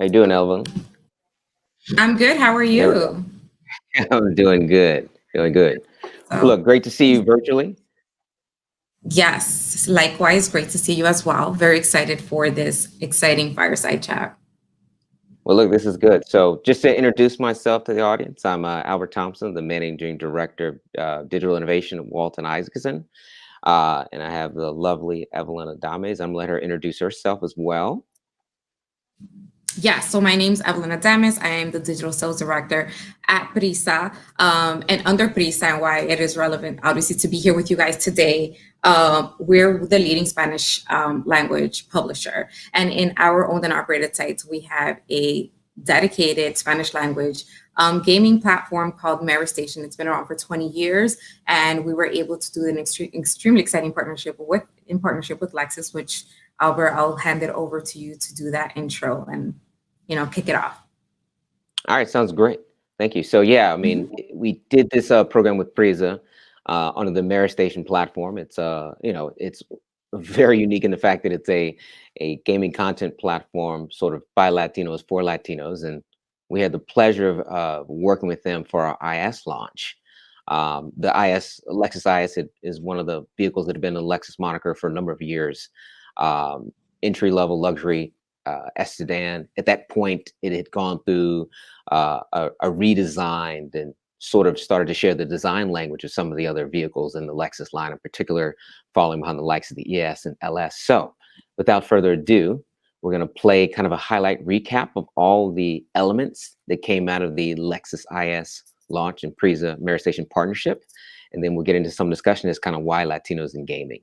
How you doing, Evelyn? I'm good. How are There we go. you? I'm doing good. Doing good. So, Look, great to see you virtually. yes, likewise, great to see you as well. Very excited for this exciting fireside chat. Well, look, this is good. So, just to introduce myself to the audience, I'm Albert Thompson, the Managing Director of Digital Innovation at Walton Isaacson. And I have the lovely Evelyn Adames. I'm going to let her introduce herself as well. Yes, so my name's Evelyn Adames. I am the Digital Sales Director at PRISA. And under PRISA, and why it is relevant, obviously, to be here with you guys today, we're the leading Spanish language publisher. And in our owned and operated sites, we have a dedicated Spanish language gaming platform called Meristation. It's been around for 20 years, and we were able to do an extremely exciting partnership with Lexus, which Albert, I'll hand it over to you to do that intro and kick it off. All right, sounds great. Thank you. So, yeah, I mean, we did this program with PRISA under the Meristation platform. It's it's very unique in the fact that it's a gaming content platform sort of by Latinos for Latinos, and we had the pleasure of working with them for our IS launch. The Lexus IS is one of the vehicles that have been the Lexus moniker for a number of years. Entry-level luxury S sedan. At that point, it had gone through a redesign and sort of started to share the design language of some of the other vehicles in the Lexus line, in particular, following behind the likes of the ES and LS. So, without further ado, we're going to play kind of a highlight recap of all the elements that came out of the Lexus IS launch and PRISA Meristation partnership, and then we'll get into some discussion as kind of why Latinos in gaming.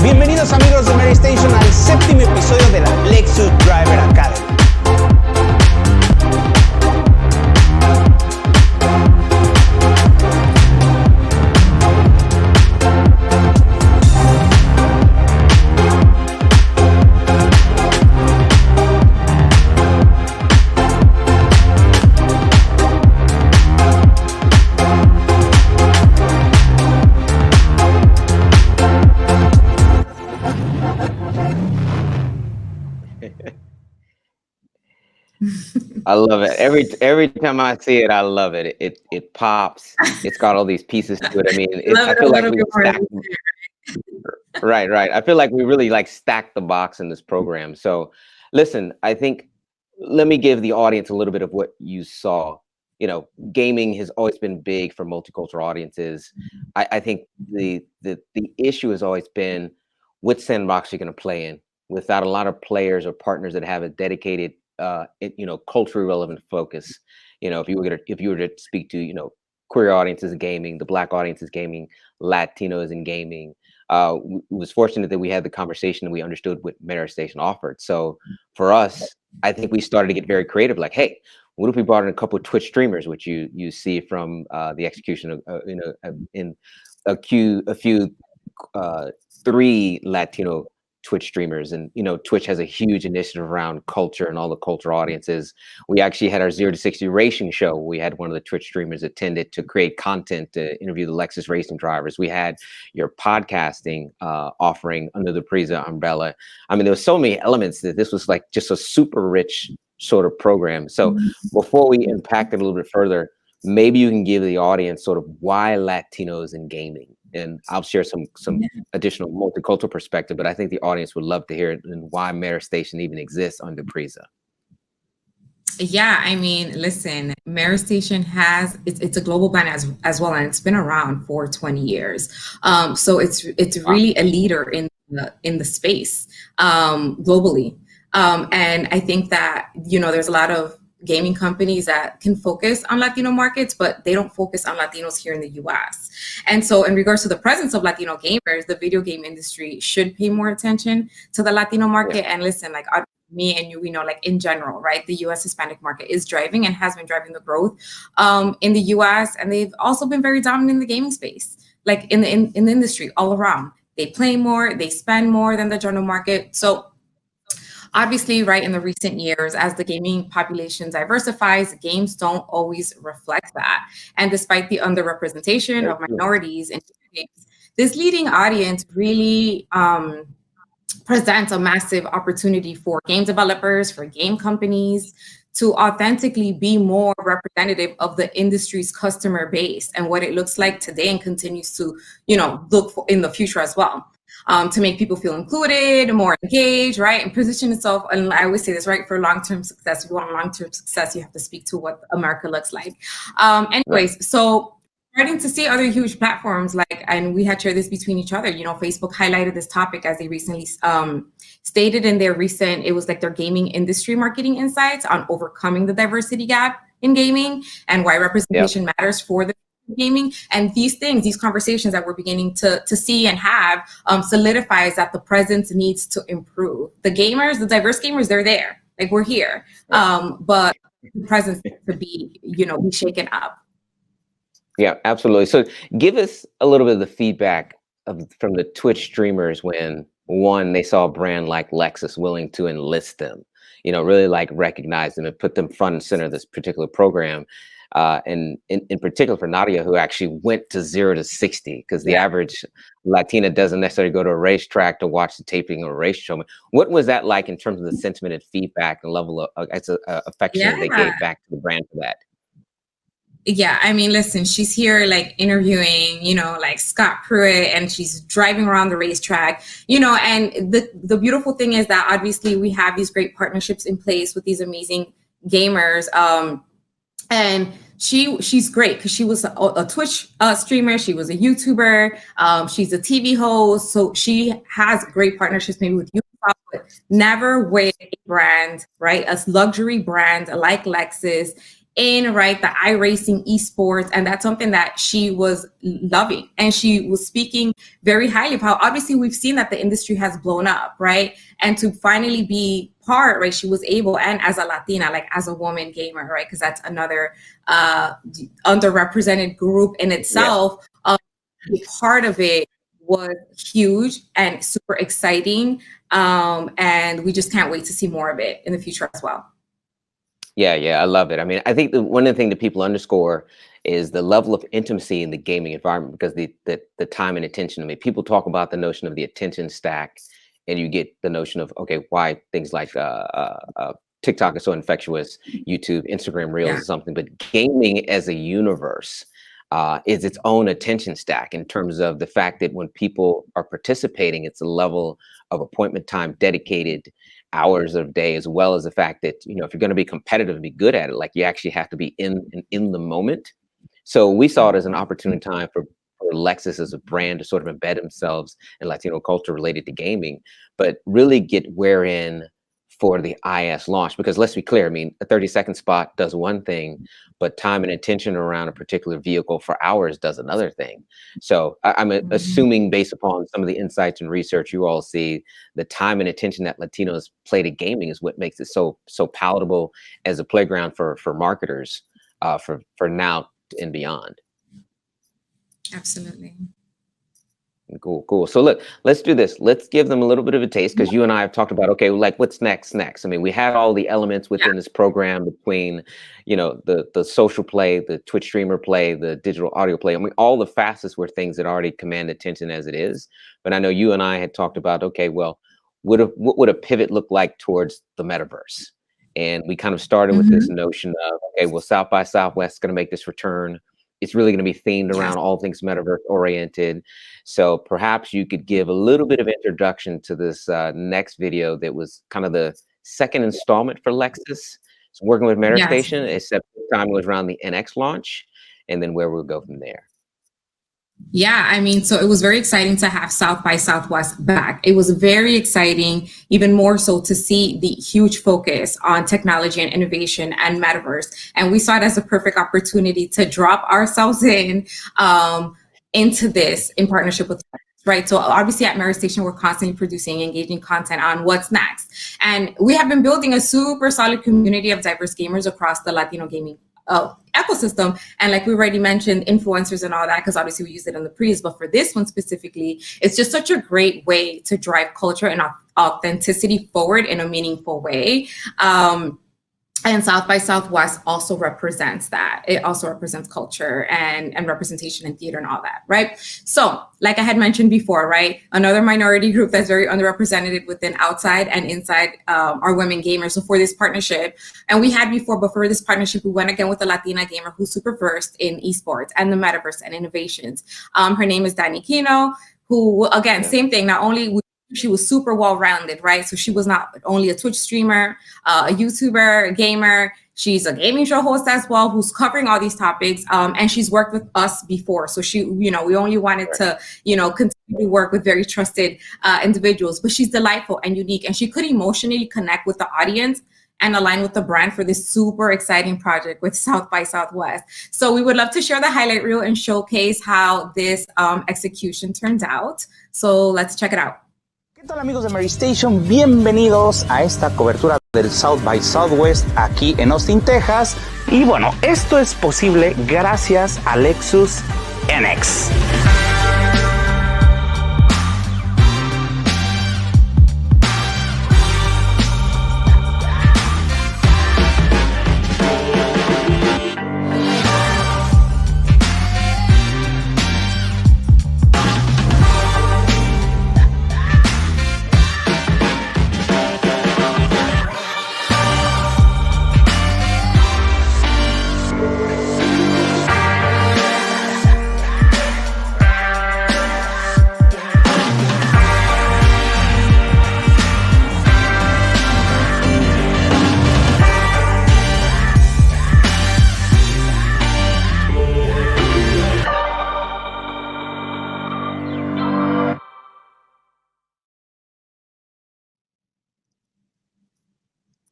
Bienvenidos amigos de Meristation al séptimo episodio de la Lexus Driver Academy. I love it. Every time I see it, I love it. It pops. It's got all these pieces to it. I mean, I feel like we stacked. Right. I feel like we really like stacked the box in this program. So, listen, I think let me give the audience a little bit of what you saw. You know, gaming has always been big for multicultural audiences. I think the issue has always been what sandbox you're going to play in without a lot of players or partners that have a dedicated culturally relevant focus. If you were to speak to, queer audiences in gaming, the Black audiences gaming, Latinos in gaming, it was fortunate that we had the conversation and we understood what Meristation offered. So for us, I think we started to get very creative. Like, hey, what if we brought in a couple of Twitch streamers, which you see from the execution of in a few 3 Latino Twitch streamers, and Twitch has a huge initiative around culture and all the cultural audiences. We actually had our 0 to 60 racing show. We had one of the Twitch streamers attended to create content to interview the Lexus racing drivers. We had your podcasting offering under the PRISA umbrella. I mean, there were so many elements that this was like just a super rich sort of program. So before we unpack it a little bit further, maybe you can give the audience sort of why Latinos in gaming. and I'll share some additional multicultural perspective, but I think the audience would love to hear it and why Meristation even exists under PRISA. Yeah, I mean, listen, Meristation it's a global brand as well, and it's been around for 20 years. So it's really a leader in the space globally. And I think that, there's a lot of gaming companies that can focus on Latino markets, but they don't focus on Latinos here in the US. And so in regards to the presence of Latino gamers, the video game industry should pay more attention to the Latino market. And listen, like me and you, we know, like in general, right, the US Hispanic market is driving and has been driving the growth in the US. And they've also been very dominant in the gaming space, like in the industry all around. They play more, they spend more than the general market. So obviously, right, in the recent years, as the gaming population diversifies, games don't always reflect that. And despite the underrepresentation of minorities in games, this leading audience really presents a massive opportunity for game developers, for game companies, to authentically be more representative of the industry's customer base and what it looks like today and continues to, look for in the future as well. To make people feel included, more engaged, right? And position itself, and I always say this, right? For long-term success, if you want long-term success, you have to speak to what America looks like. Anyways, so starting to see other huge platforms and we had shared this between each other, Facebook highlighted this topic as they recently stated in their recent, it was like their gaming industry marketing insights on overcoming the diversity gap in gaming and why representation matters for the gaming. And these conversations that we're beginning to see and have solidifies that the presence needs to improve. The diverse gamers, they're there, like we're here, but the presence needs to be, be shaken up. Yeah, absolutely. So give us a little bit of the feedback from the Twitch streamers when, one, they saw a brand like Lexus willing to enlist them, really like recognize them and put them front and center of this particular program. And in particular for Nadia, who actually went to 0 to 60, because the average Latina doesn't necessarily go to a racetrack to watch the taping or a race show. What was that like in terms of the sentiment and feedback and level of affection that they gave back to the brand for that? Yeah, I mean, listen, she's here like interviewing, like Scott Pruitt, and she's driving around the racetrack, and the beautiful thing is that obviously we have these great partnerships in place with these amazing gamers. And she's great because she was a Twitch streamer. She was a YouTuber. She's a TV host. So she has great partnerships maybe with Ubisoft, but never with a brand, right? A luxury brand like Lexus in, right, the iRacing esports. And that's something that she was loving. And she was speaking very highly of how obviously we've seen that the industry has blown up, right? And to finally be part, right, she was able, and as a Latina, like as a woman gamer, right, because that's another underrepresented group in itself, part of it was huge and super exciting. And we just can't wait to see more of it in the future as well. Yeah, I love it. I mean, I think one of the things that people underscore is the level of intimacy in the gaming environment, because the time and attention. I mean, people talk about the notion of the attention stack, and you get the notion of, okay, why things like TikTok is so infectious, YouTube, Instagram Reels or something, but gaming as a universe is its own attention stack in terms of the fact that when people are participating, it's a level of appointment time, dedicated hours of day, as well as the fact that, if you're going to be competitive and be good at it, like you actually have to be in the moment. So we saw it as an opportune time for Lexus as a brand to sort of embed themselves in Latino culture related to gaming, but really get wherein for the IS launch, because let's be clear, I mean, a 30-second spot does one thing, but time and attention around a particular vehicle for hours does another thing. So I'm assuming, based upon some of the insights and research you all see, the time and attention that Latinos play to gaming is what makes it so palatable as a playground for marketers for now and beyond. Absolutely. Cool. So look, let's do this. Let's give them a little bit of a taste, because you and I have talked about, okay, like what's next? I mean, we had all the elements within this program between, the social play, the Twitch streamer play, the digital audio play. I mean, all the facets were things that already command attention as it is. But I know you and I had talked about, okay, well, what would a pivot look like towards the metaverse? And we kind of started with this notion of, okay, well, South by Southwest is going to make this return. it's really going to be themed around all things metaverse oriented. So perhaps you could give a little bit of introduction to this next video that was kind of the second installment for Lexus. So working with Meristation, except this time it was around the NX launch, and then where we'll go from there. Yeah, I mean, so it was very exciting to have South by Southwest back. It was very exciting, even more so to see the huge focus on technology and innovation and metaverse. And we saw it as a perfect opportunity to drop ourselves into this in partnership with right? So obviously at Meristation, we're constantly producing engaging content on what's next. And we have been building a super solid community of diverse gamers across the Latino gaming ecosystem. And like we already mentioned, influencers and all that, because obviously we use it in the pre's, but for this one specifically, it's just such a great way to drive culture and authenticity forward in a meaningful way. And South by Southwest also represents that. It also represents culture and representation in theater and all that, right? So like I had mentioned before, right? Another minority group that's very underrepresented within outside and inside are women gamers. So for this partnership, and we had before, but for this partnership, we went again with a Latina gamer who's super versed in esports and the metaverse and innovations. Her name is Dani Kino, who, again, same thing, not only she was super well-rounded, right? So she was not only a Twitch streamer, a YouTuber, a gamer, she's a gaming show host as well, who's covering all these topics. And she's worked with us before. So she, we only wanted to, continue to work with very trusted individuals, but she's delightful and unique. And she could emotionally connect with the audience and align with the brand for this super exciting project with South by Southwest. So we would love to share the highlight reel and showcase how this execution turned out. So let's check it out. ¿Qué tal amigos de Meristation? Bienvenidos a esta cobertura del South by Southwest aquí en Austin, Texas. Y bueno, esto es posible gracias a Lexus NX.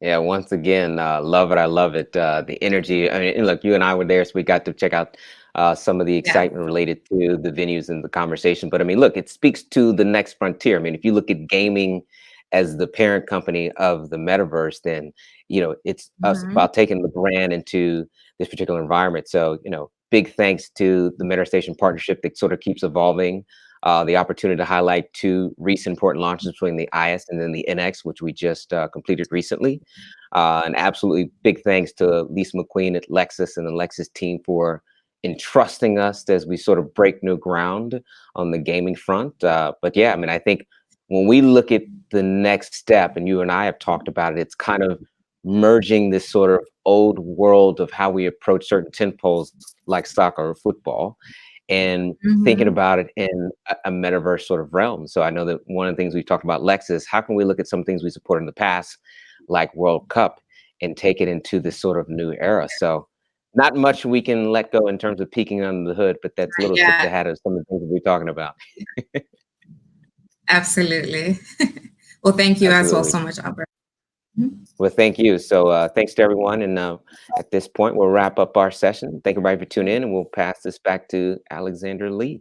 Yeah, once again, love it. I love it. The energy. I mean, look, you and I were there, so we got to check out some of the excitement related to the venues and the conversation. But I mean, look, it speaks to the next frontier. I mean, if you look at gaming as the parent company of the metaverse, then, it's us about taking the brand into this particular environment. So, big thanks to the Meristation partnership that sort of keeps evolving. The opportunity to highlight two recent important launches between the IS and then the NX, which we just completed recently. And absolutely big thanks to Lisa McQueen at Lexus and the Lexus team for entrusting us as we sort of break new ground on the gaming front. But yeah, I mean, I think when we look at the next step, and you and I have talked about it, it's kind of merging this sort of old world of how we approach certain tentpoles like soccer or football, and thinking about it in a metaverse sort of realm. So I know that one of the things we talked about Lexus, how can we look at some things we supported in the past, like World Cup, and take it into this sort of new era? So not much we can let go in terms of peeking under the hood, but that's a little tip to head of some of the things we're talking about. Absolutely. Well, thank you as well so much, Albert. Well, thank you. So thanks to everyone. And at this point, we'll wrap up our session. Thank you everybody for tuning in, and we'll pass this back to Alexander Lee.